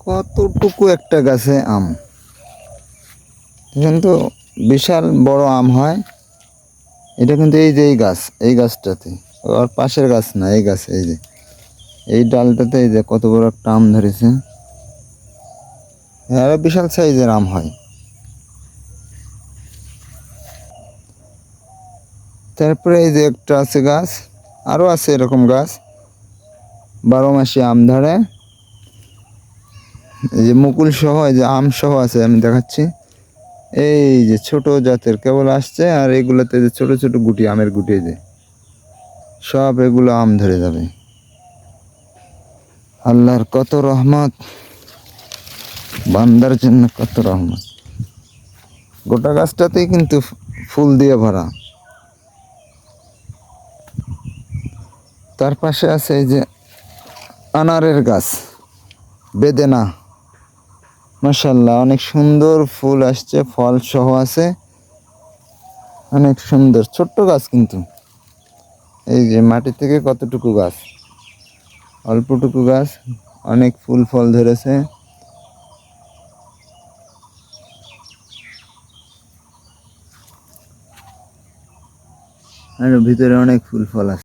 কতটুকু একটা গাছে আম, কিন্তু বিশাল বড় আম হয়। এটা কিন্তু এই যে এই গাছটাতে, আর পাশের গাছ না, এই গাছ, এই যে এই ডালটাতে এই যে কত বড় একটা আম ধরেছে। আরো বিশাল সাইজের আম হয়। তারপরে এই যে একটা আছে গাছ, আরো আছে এরকম গাছ, 12 মাসে আম ধরে। এই যে মুকুল সহ, এই যে আম সহ আছে, আমি দেখাচ্ছি। এই যে ছোট জাতের কেবল আসছে, আর এগুলোতে যে ছোট ছোট গুটি, আমের গুটি, যে সব এগুলো আম ধরে যাবে। আল্লাহর কত রহমত, বান্দার জন্য কত রহমত। গোটা গাছটাতেই কিন্তু ফুল দিয়ে ভরা। তার পাশে আছে এই যে আনারের গাছ, বেদেনা। মাশাআল্লাহ, অনেক সুন্দর ফুল আসছে, ফল সহ আছে, অনেক সুন্দর। ছোট্ট গাছ কিন্তু, এই যে মাটি থেকে কতটুকু গাছ, অল্পটুকু গাছ, অনেক ফুল ফল ধরেছে। আর ভিতরে অনেক ফুল ফল আছে।